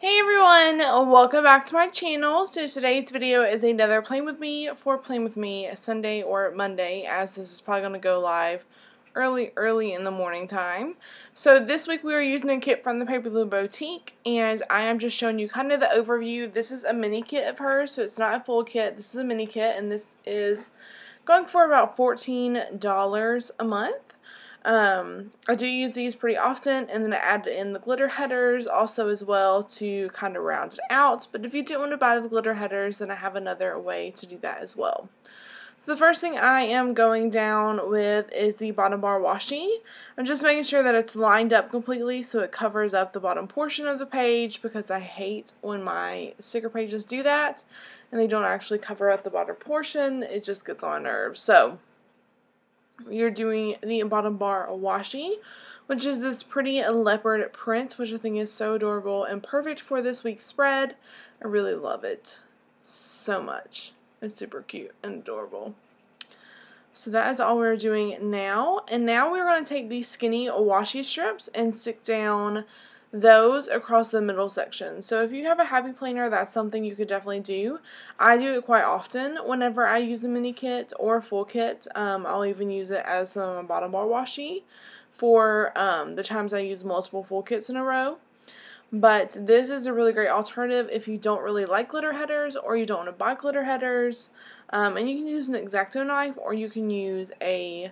Hey everyone, welcome back to my channel. So today's video is another Playing With Me for Playing With Me Sunday or Monday, as this is probably going to go live early in the morning time. So this week we are using a kit from the Paper Blue Boutique, and I am just showing you kind of the overview. This is a mini kit of hers, so it's not a full kit. This is a mini kit, and this is going for about $14 a month. I do use these pretty often, and then I add in the glitter headers also as well to kind of round it out. But if you didn't want to buy the glitter headers, then I have another way to do that as well. So the first thing I am going down with is the bottom bar washi. I'm just making sure that it's lined up completely so it covers up the bottom portion of the page, because I hate when my sticker pages do that and they don't actually cover up the bottom portion. It just gets on my nerves. So you're doing the bottom bar washi, which is this pretty leopard print, which I think is so adorable and perfect for this week's spread. I really love it so much. It's super cute and adorable. So that is all we're doing now. And now we're going to take these skinny washi strips and stick down those across the middle section. So if you have a happy planner, that's something you could definitely do. I do it quite often whenever I use a mini kit or a full kit. I'll even use it as some bottom bar washi for the times I use multiple full kits in a row. But this is a really great alternative if you don't really like glitter headers or you don't want to buy glitter headers. And you can use an X-Acto knife, or you can use a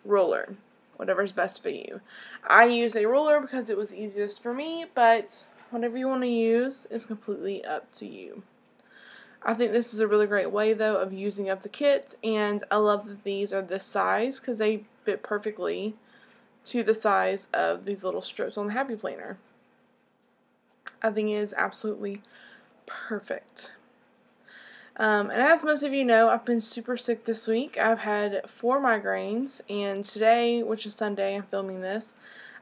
ruler, whatever's best for you. I use a ruler because it was easiest for me, but whatever you want to use is completely up to you. I think this is a really great way, though, of using up the kit, and I love that these are this size because they fit perfectly to the size of these little strips on the Happy Planner. I think it is absolutely perfect. And as most of you know, I've been super sick this week. I've had 4 migraines, and today, which is Sunday, I'm filming this,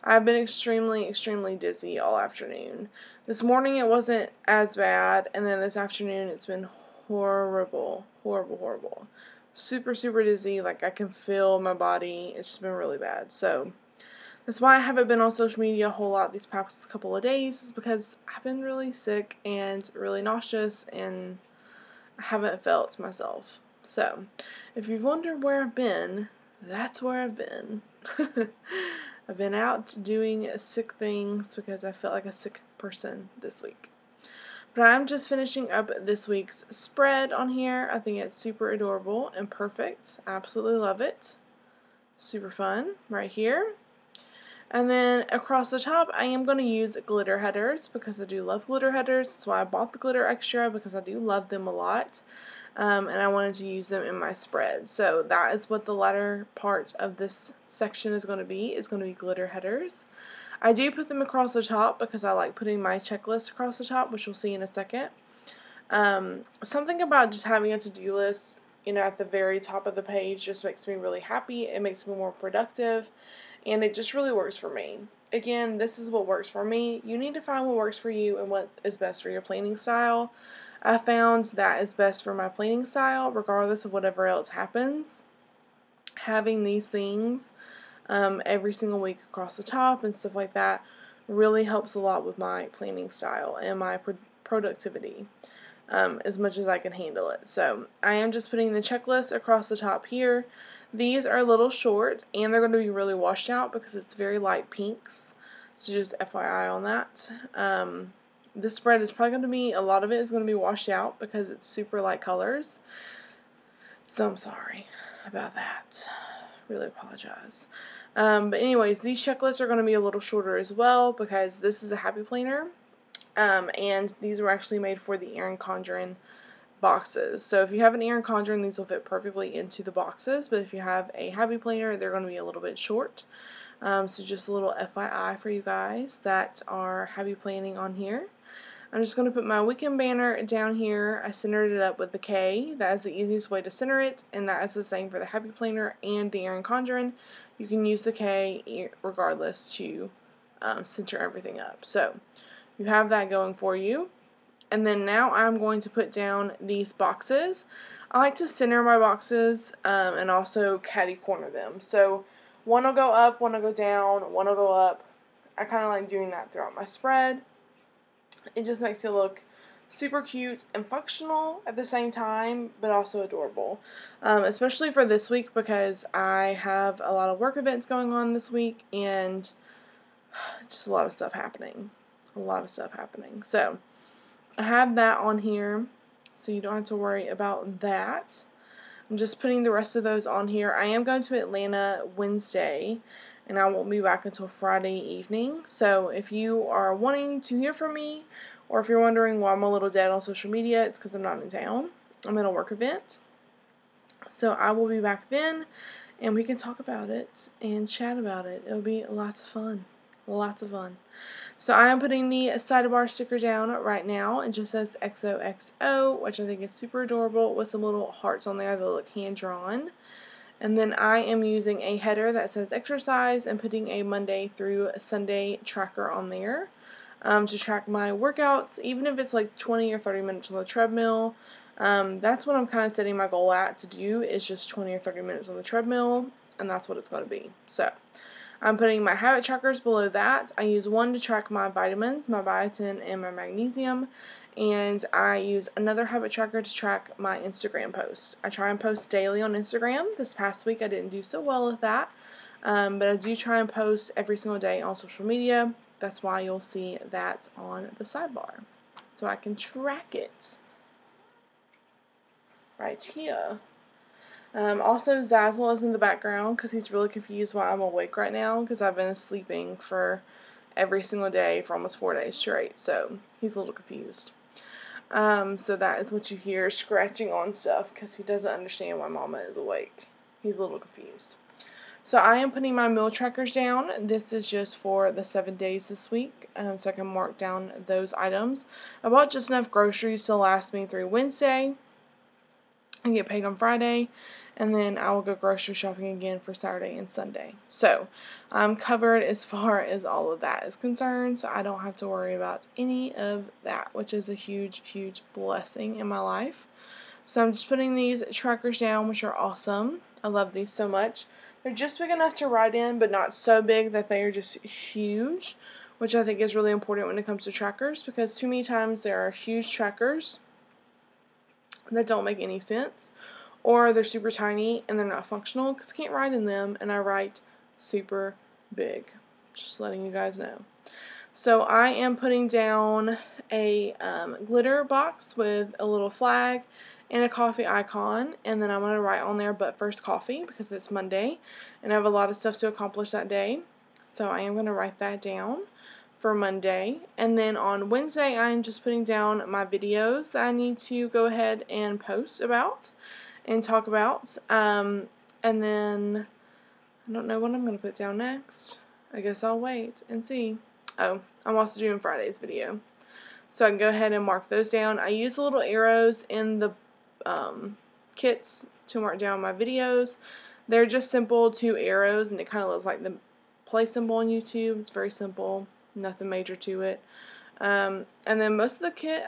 I've been extremely dizzy all afternoon. This morning it wasn't as bad, and then this afternoon it's been horrible. Super dizzy, like I can feel my body. It's just been really bad. So that's why I haven't been on social media a whole lot these past couple of days, is because I've been really sick and really nauseous, and I haven't felt myself. So, if you've wondered where I've been, that's where I've been. I've been out doing sick things because I felt like a sick person this week. But I'm just finishing up this week's spread on here. I think it's super adorable and perfect. I absolutely love it. Super fun right here. And then across the top, I am going to use glitter headers because I do love glitter headers. That's why I bought the glitter extra, because I do love them a lot. And I wanted to use them in my spread. So that is what the latter part of this section is going to be. It's going to be glitter headers. I do put them across the top because I like putting my checklist across the top, which you'll see in a second. Something about just having a to-do list, at the very top of the page just makes me really happy. It makes me more productive. And it just really works for me. Again, this is what works for me. You need to find what works for you and what is best for your planning style. I found that is best for my planning style, regardless of whatever else happens. Having these things every single week across the top and stuff like that really helps a lot with my planning style and my productivity, as much as I can handle it. So I am just putting the checklist across the top here. These are a little short, and they're going to be really washed out because it's very light pinks. So just FYI on that. This spread is probably going to be, a lot of it is going to be washed out because it's super light colors. So I'm sorry about that. Really apologize. But anyways, these checklists are going to be a little shorter as well because this is a Happy Planner. And these were actually made for the Erin Condren boxes. So if you have an Erin Condren, these will fit perfectly into the boxes, but if you have a Happy Planner, they're going to be a little bit short. So just a little FYI for you guys that are happy planning on here. I'm just going to put my weekend banner down here. I centered it up with the K. That is the easiest way to center it, and that is the same for the Happy Planner and the Erin Condren. You can use the K regardless to center everything up. So you have that going for you. And then now I'm going to put down these boxes. I like to center my boxes and also catty corner them. So one will go up, one will go down, one will go up. I kind of like doing that throughout my spread. It just makes you look super cute and functional at the same time, but also adorable. Especially for this week because I have a lot of work events going on this week and just a lot of stuff happening. A lot of stuff happening. So, I have that on here, so you don't have to worry about that. I'm just putting the rest of those on here. I am going to Atlanta Wednesday, and I won't be back until Friday evening. So if you are wanting to hear from me, or if you're wondering why I'm a little dead on social media, it's because I'm not in town. I'm at a work event. So I will be back then, and we can talk about it and chat about it. It'll be lots of fun. Lots of fun. So I am putting the sidebar sticker down right now. It just says XOXO, which I think is super adorable, with some little hearts on there that look hand-drawn. And then I am using a header that says exercise and putting a Monday through Sunday tracker on there to track my workouts, even if it's like 20 or 30 minutes on the treadmill. That's what I'm kind of setting my goal at to do, is just 20 or 30 minutes on the treadmill, and that's what it's going to be. So I'm putting my habit trackers below that. I use one to track my vitamins, my biotin, and my magnesium. And I use another habit tracker to track my Instagram posts. I try and post daily on Instagram. This past week I didn't do so well with that. But I do try and post every single day on social media. That's why you'll see that on the sidebar. So I can track it right here. Also, Zazzle is in the background because he's really confused why I'm awake right now because I've been sleeping for every single day for almost 4 days straight. So he's a little confused. So that is what you hear, scratching on stuff because he doesn't understand why Mama is awake. He's a little confused. So I am putting my meal trackers down. This is just for the 7 days this week, so I can mark down those items. I bought just enough groceries to last me through Wednesday and get paid on Friday, and then I will go grocery shopping again for Saturday and Sunday. So I'm covered as far as all of that is concerned, so I don't have to worry about any of that, which is a huge, huge blessing in my life. So I'm just putting these trackers down, which are awesome. I love these so much. They're just big enough to write in, but not so big that they are just huge, which I think is really important when it comes to trackers, because too many times there are huge trackers that don't make any sense, or they're super tiny and they're not functional because I can't write in them, and I write super big. Just letting you guys know. So I am putting down a glitter box with a little flag and a coffee icon, and then I'm going to write on there "but first coffee" because it's Monday and I have a lot of stuff to accomplish that day. So I am going to write that down for Monday. And then on Wednesday I'm just putting down my videos that I need to go ahead and post about and talk about. And then I don't know what I'm going to put down next. I guess I'll wait and see. Oh, I'm also doing Friday's video, so I can go ahead and mark those down. I use little arrows in the kits to mark down my videos. They're just simple 2 arrows, and it kind of looks like the play symbol on YouTube. It's very simple, nothing major to it. And then most of the kit,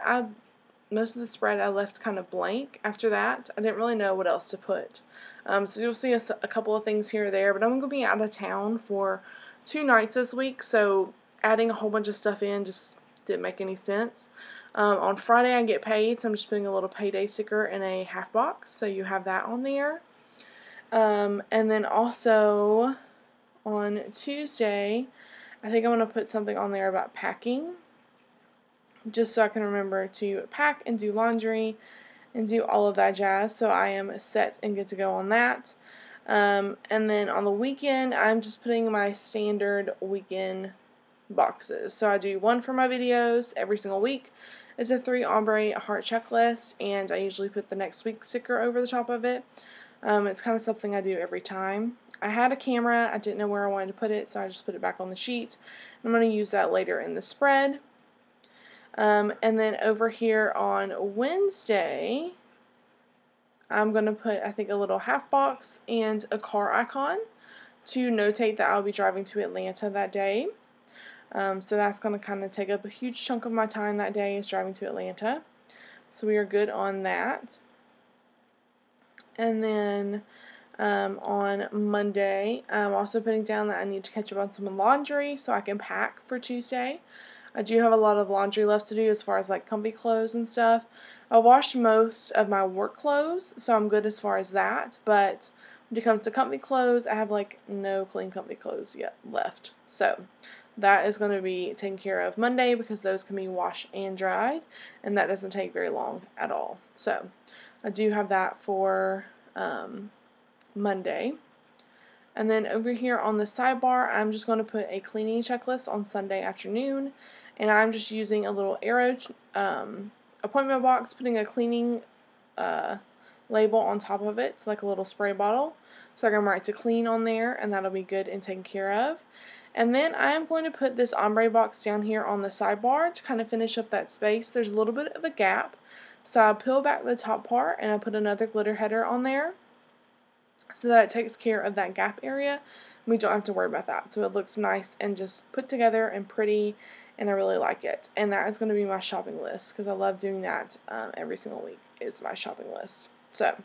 most of the spread I left kind of blank after that. I didn't really know what else to put. So you'll see a couple of things here or there, but I'm going to be out of town for 2 nights this week, so adding a whole bunch of stuff in just didn't make any sense. On Friday I get paid, so I'm just putting a little payday sticker in a half box, so you have that on there. And then also on Tuesday, I think I'm going to put something on there about packing, just so I can remember to pack and do laundry and do all of that jazz, so I am set and good to go on that. And then on the weekend, I'm just putting my standard weekend boxes. So I do one for my videos every single week. It's a 3 ombre heart checklist, and I usually put the next week sticker over the top of it. It's kind of something I do every time. I had a camera, I didn't know where I wanted to put it, so I just put it back on the sheet. I'm going to use that later in the spread. And then over here on Wednesday, I'm going to put, I think, a little half box and a car icon to notate that I'll be driving to Atlanta that day. So that's going to kind of take up a huge chunk of my time that day, is driving to Atlanta. So we are good on that. And then on Monday, I'm also putting down that I need to catch up on some laundry so I can pack for Tuesday. I do have a lot of laundry left to do as far as like comfy clothes and stuff. I washed most of my work clothes, so I'm good as far as that, but when it comes to comfy clothes, I have like no clean comfy clothes yet left. So that is going to be taken care of Monday because those can be washed and dried, and that doesn't take very long at all. So I do have that for Monday. And then over here on the sidebar, I'm just going to put a cleaning checklist on Sunday afternoon, and I'm just using a little arrow appointment box, putting a cleaning label on top of it, like a little spray bottle. So I can write to clean on there, and that'll be good and taken care of. And then I am going to put this ombre box down here on the sidebar to kind of finish up that space. There's a little bit of a gap, so I peel back the top part and I put another glitter header on there so that it takes care of that gap area. We don't have to worry about that. So it looks nice and just put together and pretty, and I really like it. And that is going to be my shopping list because I love doing that every single week is my shopping list. So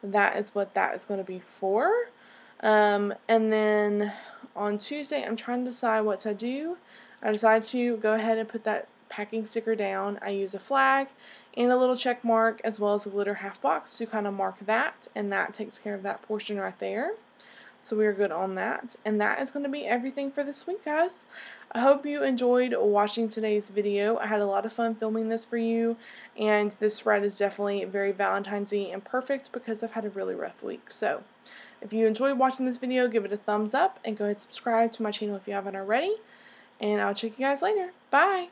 that is what that is going to be for. And then on Tuesday, I'm trying to decide what to do. I decided to go ahead and put that packing sticker down. I use a flag and a little check mark as well as a glitter half box to kind of mark that, and that takes care of that portion right there. So we are good on that, and that is going to be everything for this week, guys. I hope you enjoyed watching today's video. I had a lot of fun filming this for you, and this spread is definitely very Valentine's-y and perfect because I've had a really rough week. So if you enjoyed watching this video, give it a thumbs up and go ahead and subscribe to my channel if you haven't already, and I'll check you guys later. Bye!